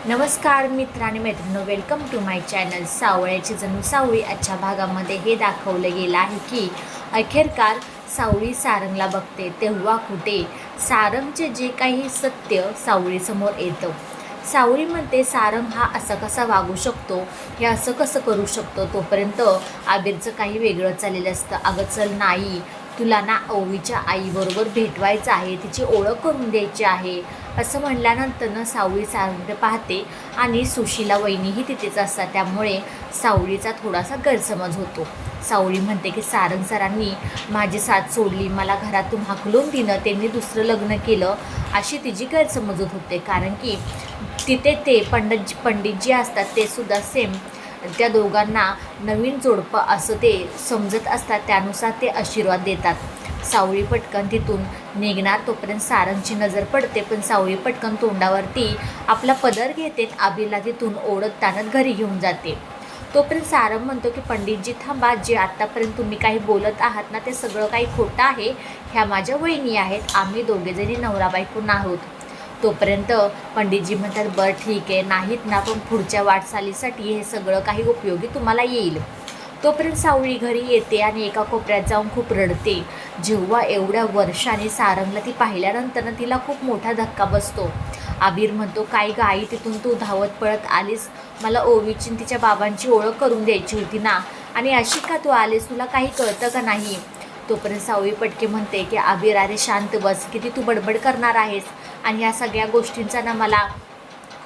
नमस्कार मित्र आणि मैत्रिणी, वेलकम टू माय चॅनल. सावळ्याची जणू सावळी आजच्या भागामध्ये हे दाखवलं गेलं आहे की अखेरकार सावळी सारंगला बघते तेव्हा कुठे सारंगचे जे काही सत्य सावळीसमोर येतं. सावळी म्हणते सारंग हा असं कसा वागू शकतो, हे असं कसं करू शकतो. तोपर्यंत आबिरचं काही वेगळं चाललेलं असतं. अगं चल नाही, तुला ना ओवीच्या आईबरोबर भेटवायचं आहे, तिची ओळख करून द्यायची आहे असं म्हणल्यानंतर सावळी सारंगकडे पाहते आणि सुशीला वहिनीही तिथेच असतात. त्यामुळे सावळीचा थोडासा गैरसमज होतो. सावळी म्हणते की सारंग सरांनी माझी साथ सोडली, मला घरातून हाकलून दिलं, त्यांनी दुसरं लग्न केलं अशी तिची गैरसमज होते. कारण की तिथे ते पंडितजी असतात, ते सुद्धा सेम त्या दोघांना नवीन जोडपं असं ते समजत असतात. त्यानुसार ते आशीर्वाद देतात. सावळी पटकन तिथून निघणार तोपर्यंत सारंगची नजर पडते, पण सावळी पटकन तोंडावरती आपला पदर घेते, आबीला तिथून ओढत ताणत घरी घेऊन जाते. तोपर्यंत सारंग म्हणतो की पंडितजी थांबा, जे आत्तापर्यंत तुम्ही काही बोलत आहात ना ते सगळं काही खोटं आहे. ह्या माझ्या वहिनी आहेत, आम्ही दोघेजणी नवरा बायको आहोत. तोपर्यंत पंडितजी म्हणतात बरं ठीक आहे, नाहीत ना पण पुढच्या वाटचालीसाठी हे सगळं काही उपयोगी तुम्हाला येईल. तोपर्यंत सावळी घरी येते आणि एका कोपऱ्यात जाऊन खूप रडते. जेव्हा एवढ्या वर्षाने सारंगला ती पाहिल्यानंतर तिला खूप मोठा धक्का बसतो. आबीर म्हणतो काय ग आई, तिथून तू धावत पळत आलीस, मला ओवीची तिच्या बाबांची ओळख करून द्यायची होती ना, आणि अशी का तू आलीस, तुला काही कळतं का नाही. तोपर्यंत सावळी पटके म्हणते की आबीर अरे शांत बस, किती तू बडबड करणार आहेस, आणि ह्या सगळ्या गोष्टींचा ना मला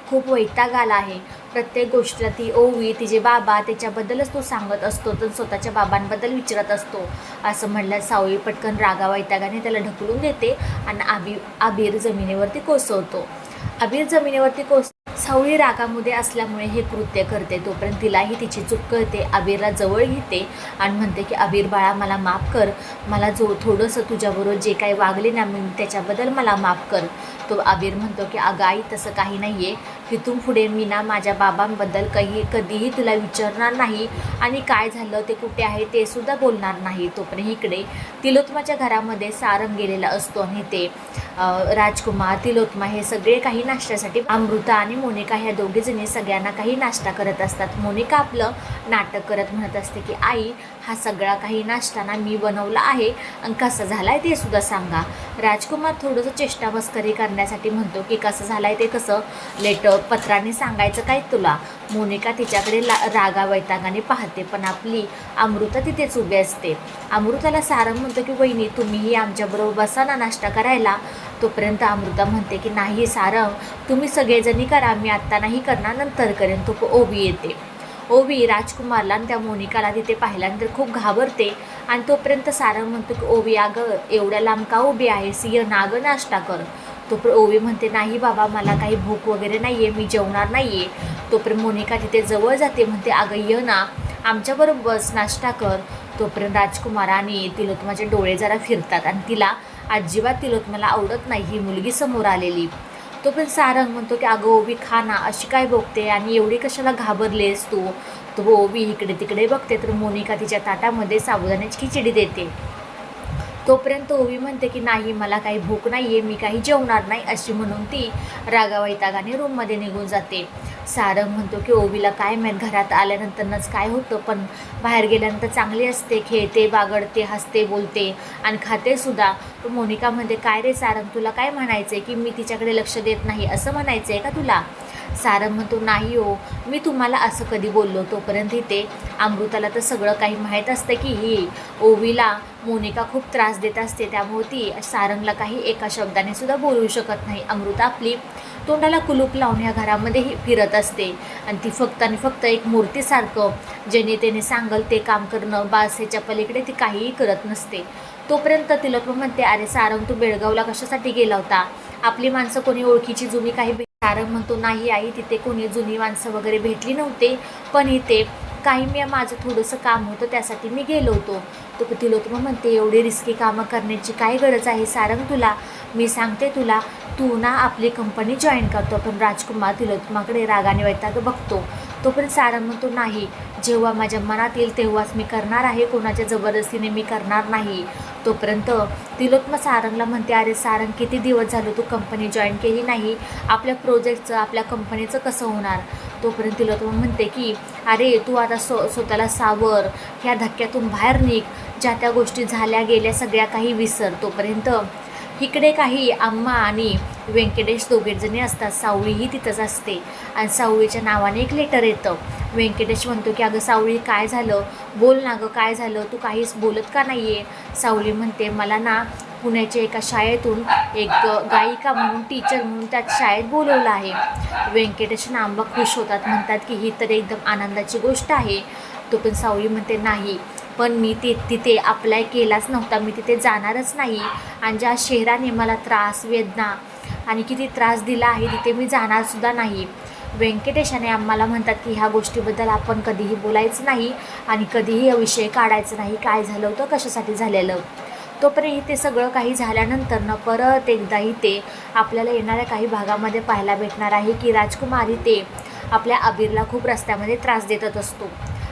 खूप वैताग आला आहे. प्रत्येक गोष्टीला ती ओवी, तिचे बाबा, त्याच्याबद्दलच तो सांगत असतो, तर स्वतःच्या बाबांबद्दल विचारत असतो. असं म्हणलं सावळी पटकन रागा वैतागाने त्याला ढकलून देते आणि आबीर जमिनीवरती कोसळतो. आबीर जमिनीवरती सावळी रागामध्ये असल्यामुळे हे कृत्य करते. तोपर्यंत तिलाही तिची चूक कळते. आबीरला जवळ घेते आणि म्हणते की आबीर बाळा मला माफ कर, मला थोडंसं तुझ्याबरोबर जे काही वागले ना मी त्याच्याबद्दल मला माफ कर. तो आबीर म्हणतो की अगं आई तसं काही नाही आहे, तिथून पुढे मी ना माझ्या बाबांबद्दल कधीही तुला विचारणार नाही, आणि काय झालं ते कुठे आहे ते सुद्धा बोलणार नाही. तोपर्यंत इकडे तिलोत्माच्या घरामध्ये सारंग गेलेला असतो आणि ते राजकुमार, तिलोत्मा हे सगळे काही नाश्त्यासाठी, अमृता आणि मोनिका ह्या दोघीजणी सगळ्यांना काही नाश्ता करत असतात. मोनिका आपलं नाटक करत म्हणत असते की आई हा सगळा काही नाश्ता ना मी बनवला आहे, आणि कसं झाला आहे ते सुद्धा सांगा. राजकुमार थोडंसं चेष्टा मस्करी करण्यासाठी म्हणतो की कसं झालं आहे ते कसं पत्राने सांगायचं काय तुला. मोनिका तिच्याकडे रागा वैतागाने पाहते, पण आपली अमृता तिथेच उभी असते. अमृताला सारंग म्हणतो की वहिनी तुम्हीही आमच्याबरोबर बसा ना नाश्ता करायला. तोपर्यंत अमृता म्हणते की नाही सारंग, तुम्ही सगळेजणी करा, मी आत्ता नाही करणार, नंतर करेन. तो ओवी येते. ओवी राजकुमारला आणि त्या मोनिकाला तिथे पाहिल्यानंतर खूप घाबरते, आणि तोपर्यंत सारंग म्हणतो की ओवी अगं एवढ्या लांब का उभी आहेस, ये नागं नाश्ता कर. तोपर्यंत ओवी म्हणते नाही बाबा मला काही भूक वगैरे नाही आहे, मी जेवणार नाही आहे. तोपर्यंत मोनिका तिथे जवळ जाते, म्हणते अगं ये ना आमच्याबरोबर बस, नाश्ता कर. तोपर्यंत राजकुमार आणि तिलोत्माचे डोळे जरा फिरतात, आणि तिला अजिबात तिलोत्माला आवडत नाही ही मुलगी समोर आलेली. तोपर्यंत सारंग म्हणतो की अगं ओवी खा ना, अशी काय बघते आणि एवढी कशाला घाबरलेस तू. तो ओवी इकडे तिकडे बघते, तर मोनिका तिच्या ताटामध्ये साबुदाण्याची खिचडी देते. तोपर्यंत ओवी म्हणते की नाही मला काही भूक नाही आहे, मी काही जेवणार नाही, अशी म्हणून ती रागावैतागाने रूममध्ये निघून जाते. सारंग म्हणतो की ओवीला काय माहीत घरात आल्यानंतरच काय होतं, पण बाहेर गेल्यानंतर चांगली असते, खेळते, बागडते, हसते, बोलते आणि खातेसुद्धा. तो मोनिका म्हणते काय रे सारंग, तुला काय म्हणायचं आहे की मी तिच्याकडे लक्ष देत नाही असं म्हणायचं आहे का तुला. सारंग म्हणतो नाही हो, मी तुम्हाला असं कधी बोललो. तोपर्यंत इथे अमृताला तर सगळं काही माहीत असतं की ही ओवीला मोनिका खूप त्रास देत असते, त्यामुळे ती सारंगला काही एका शब्दाने सुद्धा बोलू शकत नाही. अमृता आपली तोंडाला कुलूप लावून ह्या घरामध्ये फिरत असते, आणि ती फक्त आणि फक्त एक मूर्तीसारखं ज्याने त्याने सांगल ते काम करणं, बासेच्या पलीकडे ती काहीही करत नसते. तोपर्यंत तिलोत्मा म्हणते अरे सारंग तू बेळगावला कशासाठी गेला होता, आपली माणसं कोणी ओळखीची जुनी काही. सारंग म्हणतो नाही आई, तिथे कोणी जुनी माणसं वगैरे भेटली नव्हते, पण इथे काही मी माझं थोडंसं काम होतं त्यासाठी मी गेलो होतो. तो तिलोत्मा म्हणते एवढी रिस्की कामं करण्याची काय गरज आहे सारंग तुला, मी सांगते तुला, तू ना आपली कंपनी जॉईन करतो. पण राजकुमार तिलोत्तमाकडे रागाने वैताग बघतो. तोपर्यंत सारंग म्हणतो, नाही, जेव्हा माझ्या मनात येईल तेव्हाच मी करणार आहे, कोणाच्या जबरदस्तीने मी करणार नाही. तोपर्यंत तिलोत्तमा सारंगला म्हणते, अरे सारंग, किती दिवस झालं तू कंपनी जॉईन केली नाही, आपल्या प्रोजेक्टचं आपल्या कंपनीचं कसं होणार. तोपर्यंत तिलोत्तमा म्हणते की अरे तू आता स्वतःला सावर, ह्या धक्क्यातून बाहेर निघ, ज्या त्या गोष्टी झाल्या गेल्या सगळ्या काही विसर. तोपर्यंत इकडे काही आम्मा आणि व्यंकटेश दोघेजणी असतात. सावळीही तिथंच असते आणि सावळीच्या नावाने एक लेटर येतं. व्यंकटेश म्हणतो की अगं सावळी, काय झालं, बोल ना गं, काय झालं, तू काहीच बोलत का नाही आहे. सावळी म्हणते, मला ना पुण्याच्या एका शाळेतून एक गायिका म्हणून, टीचर म्हणून त्या शाळेत बोलवलं आहे. व्यंकटेश आणि आंबा खुश होतात, म्हणतात की ही तर एकदम आनंदाची गोष्ट आहे. तो पण सावळी म्हणते, नाही, पण मी तिथे अप्लाय केलाच नव्हता, मी तिथे जाणारच नाही, आणि ज्या शहराने मला त्रास, वेदना आणि किती त्रास दिला आहे तिथे मी जाणारसुद्धा नाही. व्यंकटेशाने आम्हाला म्हणतात की ह्या गोष्टीबद्दल आपण कधीही बोलायचं नाही आणि कधीही हा विषय काढायचा नाही, काय झालं होतं, कशासाठी झालेलं. तोपर्यंत इथे सगळं काही झाल्यानंतर ना परत एकदा इथे आपल्याला येणाऱ्या काही भागामध्ये पाहायला भेटणार आहे की राजकुमार इथे आपल्या अबीरला खूप रस्त्यामध्ये त्रास देत असतो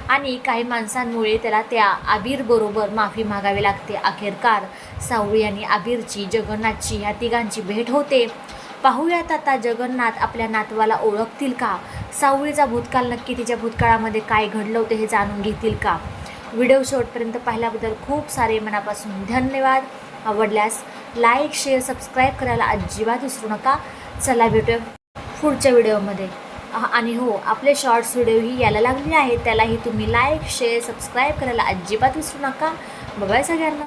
आणि काही माणसांमुळे त्याला त्या अबीरबरोबर माफी मागावी लागते. अखेरकार सावळी आणि अबीरची, जगन्नाथची, ह्या तिघांची भेट होते. पाहूयात आता जगन्नाथ आपल्या नातवाला ओळखतील का, सावळीचा भूतकाळ नक्की तिच्या भूतकाळामध्ये काय घडलं होतं हे जाणून घेतील का. व्हिडिओ शेवटपर्यंत पाहिल्याबद्दल खूप सारे मनापासून धन्यवाद. आवडल्यास लाईक, शेअर, सबस्क्राईब करायला अजिबात विसरू नका. चला भेटूया पुढच्या व्हिडिओमध्ये. आणि हो, आपले शॉर्ट्स व्हिडिओही यायला लागले आहेत, त्यालाही तुम्ही लाईक, शेअर, सबस्क्राईब करायला अजिबात विसरू नका. बाय सगळ्यांना.